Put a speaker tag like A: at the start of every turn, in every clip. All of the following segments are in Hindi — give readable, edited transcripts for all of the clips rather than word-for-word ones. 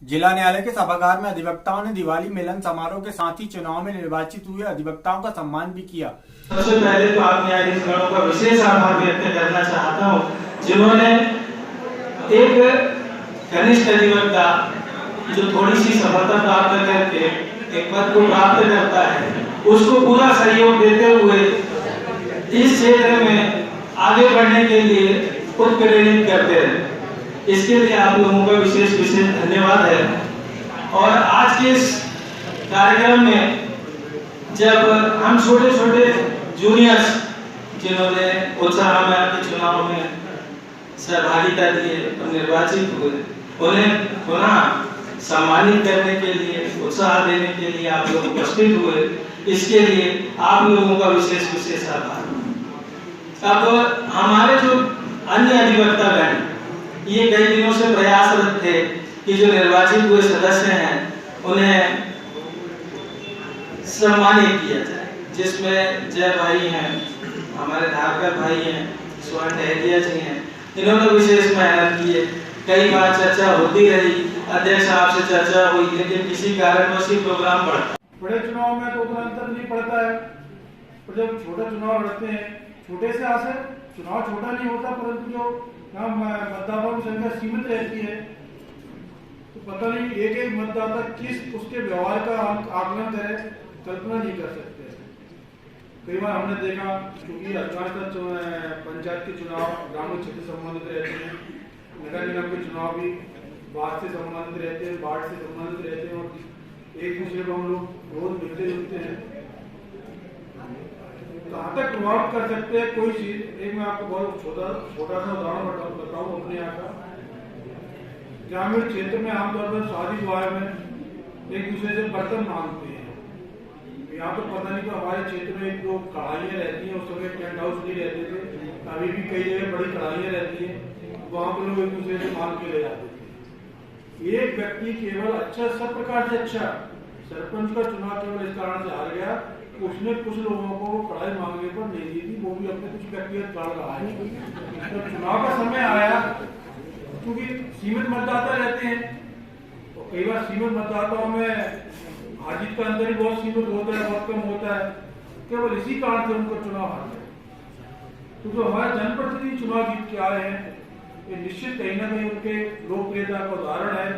A: जिला न्यायालय के सभागार में अधिवक्ताओं ने दिवाली मिलन समारोह के साथ ही चुनाव में निर्वाचित हुए अधिवक्ताओं का सम्मान भी किया।
B: सबसे पहले तो आप न्यायाधीश गणों का विशेष आभार व्यक्त करना चाहता हूँ, जिन्होंने एक कनिष्ठ अधिवक्ता जो थोड़ी सी सफलता प्राप्त करके एक पद को प्राप्त करता है, उसको पूरा सहयोग देते हुए इस क्षेत्र में आगे बढ़ने के लिए उत्प्रेरित करते हैं। इसके लिए आप लोगों का विशेष धन्यवाद है। और आज के इस कार्यक्रम में जब हम छोटे छोटे जूनियर्स जिन्होंने उत्साह में आपके चुनाव में सहभागिता दी और निर्वाचित हुए, उन्हें पुनः सम्मानित करने के लिए, उत्साह देने के लिए आप लोग उपस्थित हुए, इसके लिए आप लोगों का विशेष आभार। अब हमारे जो अन्य अधिवक्तागण ये कई दिनों से प्रयासरत थे कि जो निर्वाचित हुए सदस्य हैं उन्हें सम्मानित किया जाए, जिसमें जय भाई हैं, हमारे धारकर भाई हैं, स्वर्ण डहरिया जी हैं। इन्होंने विशेष मेहनत की है। कई बार चर्चा होती रही, अध्यक्ष आपसे चर्चा हुई, लेकिन किसी कारणवश ही प्रोग्राम बढ़ता।
C: बड़े चुनाव में तो उतना अंतर नहीं पड़ता है, पर जब छोटा चुनाव लड़ते हैं, छोटे से आशय चुनाव छोटा नहीं होता, परंतु जो यहाँ मतदाताओं की संख्या सीमित रहती है, तो पता नहीं एक एक मतदाता किस उसके व्यवहार का आकलन करे, कल्पना नहीं कर सकते। कई बार हमने देखा, क्योंकि अधिकांशतः पंचायत के चुनाव ग्रामीण क्षेत्र से संबंधित रहते हैं, नगर निगम के चुनाव भी वार्ड से संबंधित रहते हैं, वार्ड से संबंधित रहते हैं, और एक दूसरे को हम लोग रोज मिलते जुलते हैं। कहाँ तक प्रभावित कर सकते हैं कोई चीज, एक मैं आपको बहुत छोटा सा उदाहरण बताऊं अपने यहाँ का। ग्रामीण क्षेत्र में आमतौर पर शादी विवाह में एक दूसरे से बर्तन मांगते हैं। यहाँ तो पता नहीं, तो हमारे क्षेत्र में जो कढ़ाइयाँ रहती हैं, उस समय टेंट हाउस नहीं रहते थे, अभी भी कई जगह बड़ी कढ़ाइयाँ रहती हैं, वहाँ पर लोग एक दूसरे से मांग के ले जाते थे। एक व्यक्ति केवल अच्छा, सब प्रकार से अच्छा सरपंच का चुनाव केवल इस कारण से हार गया, उसने कुछ लोगों को कढ़ाई मांगने पर नहीं दी थी, वो भी अपने कुछ व्यक्तिगत कारण रहा है। तो चुनाव का समय आया, क्योंकि सीमित मतदाता रहते हैं, तो कई बार सीमित मतदाताओं में हार जीत का अंतर ही बहुत सीमित होता है, बहुत कम होता है, केवल इसी कारण से उनको चुनाव हार गए। तो जो हमारे जनप्रतिनिधि चुनाव जीत के आए हैं, ये निश्चित कहीं ना कहीं उनके लोकप्रियता का उदाहरण है।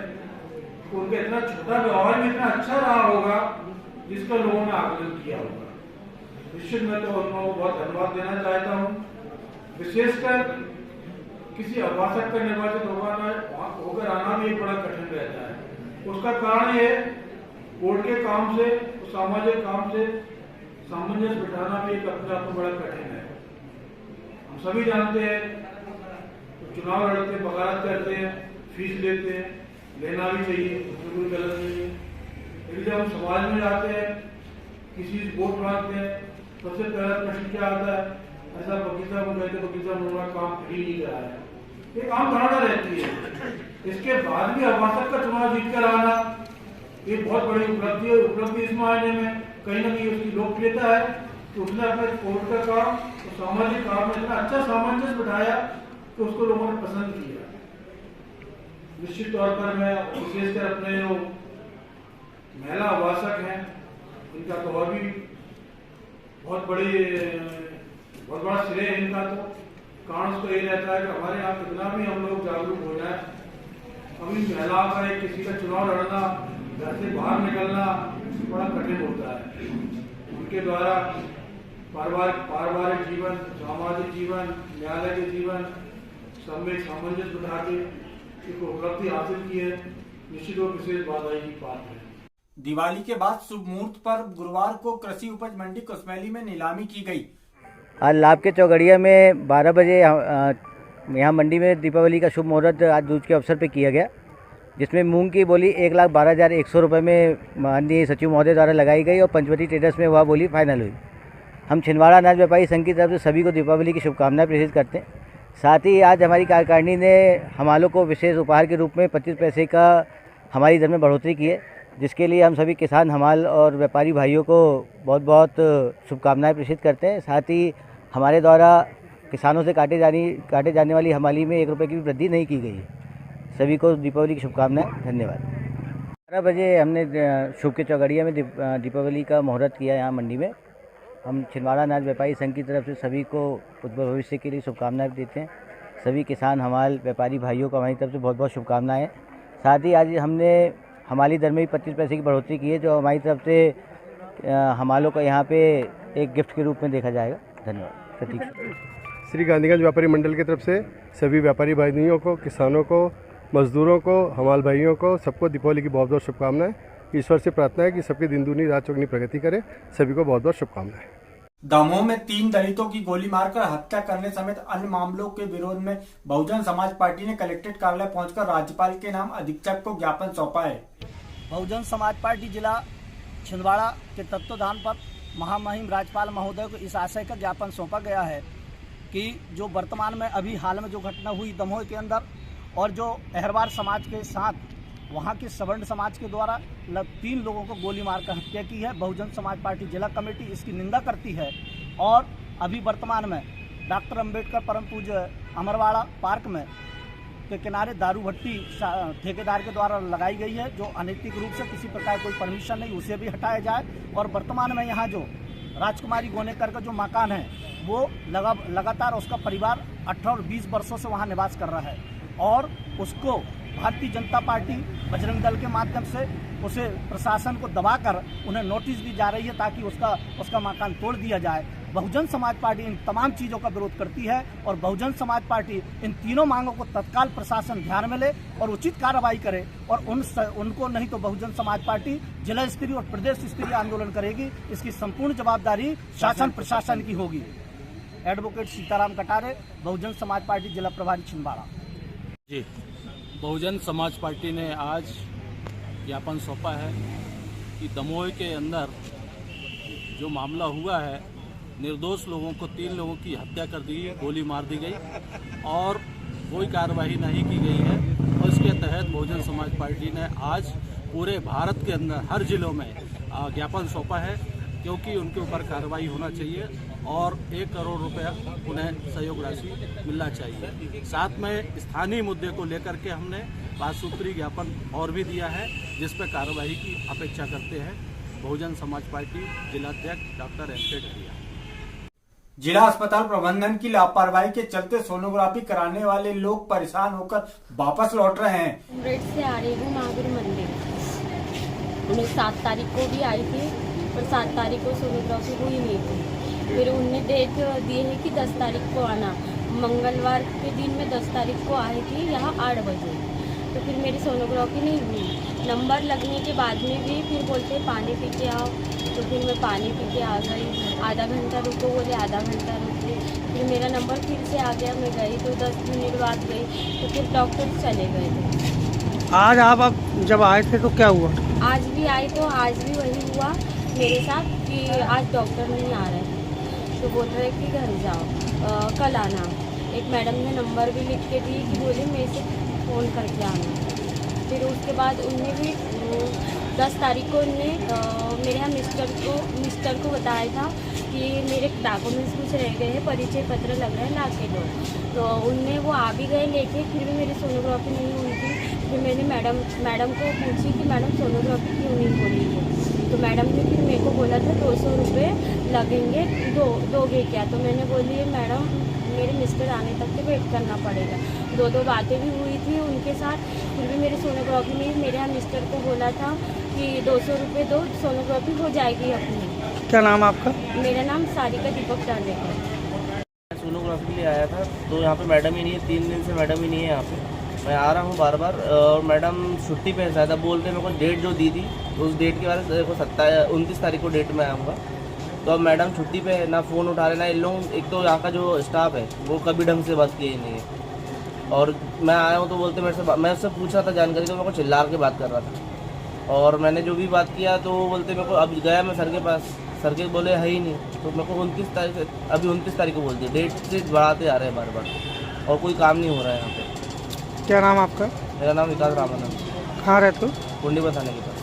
C: तो उनका इतना छोटा व्यवहार भी इतना अच्छा रहा होगा जिसका लोगों ने आकलन किया होगा। निश्चित मैं तो उनको बहुत धन्यवाद देना चाहता हूँ। विशेषकर किसी अभाषक का निर्वाचित होकर आना भी एक बड़ा कठिन रहता है। उसका कारण ये कोर्ट के काम से, सामाजिक काम से सामंजस्य बिठाना भी एक अपने आप में बड़ा कठिन है। हम सभी जानते हैं, तो चुनाव लड़ते हैं, बगावत करते हैं, फीस लेते हैं, लेना भी चाहिए, उसमें कोई गलत नहीं है। लेकिन जब हम समाज में जाते हैं, किसी से वोट मांगते हैं, सबसे पहला प्रश्न क्या आता है, ऐसा बगीचा को कहते बगीचा में काम फ्री नहीं करा है, एक आम धारणा रहती है। इसके बाद भी अभाषक का चुनाव जीत कर आना एक बहुत बड़ी उपलब्धि है। उपलब्धि इस मायने में कहीं ना कहीं उसकी लोकप्रियता है कि उसने अपने कोर्ट का काम और सामाजिक काम में इतना अच्छा सामंजस्य बिठाया कि उसको लोगों ने पसंद किया। निश्चित तौर पर मैं विशेषकर अपने जो महिला अभाषक हैं, इनका तो और भी बहुत बड़ा श्रेय है इनका। तो कारण उसको ये रहता है कि हमारे यहाँ कितना भी हम लोग जागरूक हो जाए, अभी महिलाओं का एक किसी का चुनाव लड़ना, घर से बाहर निकलना बड़ा कठिन होता है। उनके द्वारा पारिवारिक जीवन, सामाजिक जीवन, न्यायालय के जीवन सब में सामंजस्य बिठा के एक उपलब्धि हासिल की है। निश्चित रूप विशेष बधाई की बात है।
A: दिवाली के बाद शुभ मुहूर्त पर गुरुवार को कृषि उपज मंडी कुसमैली में नीलामी की गई।
D: आज लाभ के चौगड़िया में 12 बजे यहाँ मंडी में दीपावली का शुभ मुहूर्त आज दूज के अवसर पर किया गया, जिसमें मूंग की बोली 1,12,100 रुपये में माननीय सचिव महोदय द्वारा लगाई गई और पंचवटी ट्रेडर्स में वह बोली फाइनल हुई। हम छिंदवाड़ा अनाज व्यापारी संघ की तरफ से सभी को दीपावली की शुभकामनाएं प्रेषित करते हैं। साथ ही आज हमारी कार्यकारिणी ने हमालों को विशेष उपहार के रूप में 25 पैसे का हमारी दर में बढ़ोतरी की है, जिसके लिए हम सभी किसान, हमाल और व्यापारी भाइयों को बहुत बहुत शुभकामनाएं प्रेषित करते हैं। साथ ही हमारे द्वारा किसानों से काटे जाने वाली हमाली में 1 रुपये की भी वृद्धि नहीं की गई है। सभी को दीपावली की शुभकामनाएं। धन्यवाद। 12 बजे हमने शुभ के चौगड़िया में दीपावली का मुहूर्त किया यहाँ मंडी में। हम छिंदवाड़ा अनाज व्यापारी संघ की तरफ से सभी को उज्ज्वल भविष्य के लिए शुभकामनाएं देते हैं। सभी किसान हमाल व्यापारी भाइयों को हमारी तरफ से बहुत बहुत शुभकामनाएं। साथ ही आज हमने हमाली दर में भी 25 पैसे की बढ़ोतरी की है, जो हमारी तरफ से हमालों को यहाँ पे एक गिफ्ट के रूप में देखा जाएगा। धन्यवाद। प्रतीक।
E: श्री गांधीगंज व्यापारी मंडल की तरफ से सभी व्यापारी भाइयों को, किसानों को, मजदूरों को, हमाल भाइयों को, सबको दीपावली की बहुत बहुत शुभकामनाएं। ईश्वर से प्रार्थना है कि सबकी दिन दूनी रात चौगुनी प्रगति करे। सभी को बहुत बहुत शुभकामनाएं।
A: दमोह में 3 दलितों की गोली मारकर हत्या करने समेत अन्य मामलों के विरोध में बहुजन समाज पार्टी ने कलेक्ट्रेट कार्यालय पहुंचकर राज्यपाल के नाम अधीक्षक को ज्ञापन सौंपा है।
F: बहुजन समाज पार्टी जिला छिंदवाड़ा के तत्वाधान पर महामहिम राज्यपाल महोदय को इस आशय का ज्ञापन सौंपा गया है कि जो वर्तमान में अभी हाल में जो घटना हुई दमोह के अंदर और जो अहरवार समाज के साथ वहाँ के सवर्ण समाज के द्वारा 3 लोगों को गोली मारकर हत्या की है, बहुजन समाज पार्टी जिला कमेटी इसकी निंदा करती है। और अभी वर्तमान में डॉक्टर अंबेडकर परम पूज्य अमरवाड़ा पार्क में के किनारे दारू भट्टी ठेकेदार के द्वारा लगाई गई है, जो अनैतिक रूप से किसी प्रकार कोई परमिशन नहीं, उसे भी हटाया जाए। और वर्तमान में यहाँ जो राजकुमारी गोनेकर का जो मकान है वो लगातार उसका परिवार 18 और 20 वर्षों से वहाँ निवास कर रहा है और उसको भारतीय जनता पार्टी बजरंग दल के माध्यम से उसे प्रशासन को दबाकर उन्हें नोटिस दी जा रही है ताकि उसका मकान तोड़ दिया जाए। बहुजन समाज पार्टी इन तमाम चीज़ों का विरोध करती है और बहुजन समाज पार्टी इन तीनों मांगों को तत्काल प्रशासन ध्यान में ले और उचित कार्रवाई करे और उनको नहीं तो बहुजन समाज पार्टी जिला स्तरीय और प्रदेश स्तरीय आंदोलन करेगी। इसकी संपूर्ण जवाबदारी शासन प्रशासन की होगी। एडवोकेट सीताराम कटारे, बहुजन समाज पार्टी जिला प्रभारी छिंदवाड़ा।
G: जी, बहुजन समाज पार्टी ने आज ज्ञापन सौंपा है कि दमोह के अंदर जो मामला हुआ है, निर्दोष लोगों को 3 लोगों की हत्या कर दी, गोली मार दी गई और कोई कार्रवाई नहीं की गई है। और इसके तहत बहुजन समाज पार्टी ने आज पूरे भारत के अंदर हर जिलों में ज्ञापन सौंपा है, क्योंकि उनके ऊपर कार्रवाई होना चाहिए और 1 करोड़ रुपया उन्हें सहयोग राशि मिलना चाहिए। साथ में स्थानीय मुद्दे को लेकर के हमने 5 सूत्री ज्ञापन और भी दिया है, जिस पर कार्रवाई की अपेक्षा करते हैं। बहुजन समाज पार्टी जिलाध्यक्ष डॉक्टर एस.के. डहरिया।
A: जिला अस्पताल प्रबंधन की लापरवाही के चलते सोनोग्राफी कराने वाले लोग परेशान होकर वापस लौट रहे हैं।
H: उमरेड से आ रही हूँ महावीर मंदिर। उन्हें 7 तारीख को भी आई थी और 7 तारीख को सोनोग्राफी हुई नहीं थी। फिर उन्हें डेट दी है कि 10 तारीख को आना। मंगलवार के दिन में 10 तारीख को आई थी यहाँ 8 बजे, तो फिर मेरी सोनोग्राफी नहीं हुई। नंबर लगने के बाद में भी फिर बोलते पानी पी के आओ, तो फिर मैं पानी पी के आ गई। आधा घंटा रुको बोले, आधा घंटा रुके। फिर मेरा नंबर फिर से आ गया, मैं गई तो 10 मिनट बाद गई, तो फिर डॉक्टर चले गए थे।
F: आज आप जब आए थे तो क्या हुआ?
H: आज भी आई तो आज भी वही हुआ मेरे साथ कि आज डॉक्टर नहीं आ रहे हैं, तो बोल रहे कि घर जाओ, कल आना। एक मैडम ने नंबर भी लिख के दी कि बोले मेरे से फ़ोन करके आना। फिर उसके बाद उनने भी 10 तारीख को उनने मेरे यहाँ मिस्टर को बताया था कि मेरे डॉक्यूमेंट्स कुछ रह गए हैं, परिचय पत्र लग रहा है, ला के दो। तो उनने वो आ भी गए लेके, फिर भी मेरी सोनोग्राफी नहीं हुई थी। फिर मैंने मैडम को पूछी कि मैडम सोनोग्राफी क्यों नहीं हो रही है, तो मैडम ने फिर मेरे को बोला था 200 रुपये लगेंगे, दोगे क्या? तो मैंने बोली मैडम मेरे मिस्टर आने तक के वेट करना पड़ेगा। 2 बातें भी हुई थी उनके साथ। फिर भी मेरी सोनोग्राफी में मेरे यहाँ मिस्टर को बोला था कि 200 रुपये दो, सोनोग्राफी हो जाएगी अपनी।
F: क्या नाम आपका?
H: मेरा नाम सारिका दीपक डालेकर।
I: सोनोग्राफी के लिए आया था, तो यहाँ पे मैडम ही नहीं है, 3 दिन से मैडम ही नहीं है यहाँ पे। मैं आ रहा हूँ बार बार और मैडम छुट्टी पे ज़्यादा बोलते हैं। मेरे को डेट जो दी थी उस डेट के बाद देखो 29 तारीख को डेट में आऊँगा, तो अब मैडम छुट्टी पे ना फ़ोन उठा रहे ना इन लोग। एक तो यहाँ का जो स्टाफ है वो कभी ढंग से बात किए ही नहीं है, और मैं आया हूँ तो बोलते मेरे से, मैं उससे पूछ रहा था जानकारी, तो मेरे को चिल्ला के बात कर रहा था। और मैंने जो भी बात किया तो वो बोलते मेरे को, अब गया मैं सर के पास, सर के बोले है ही नहीं, तो मेरे को 29 तारीख, अभी 29 तारीख को बोलते डेट से बढ़ाते आ रहे हैं बार बार, और कोई काम नहीं हो रहा है यहाँ पे।
F: क्या नाम आपका?
I: मेरा नाम विकास रामानंद।
F: कहाँ रहते हो?
I: कुंडी बसाने के पास।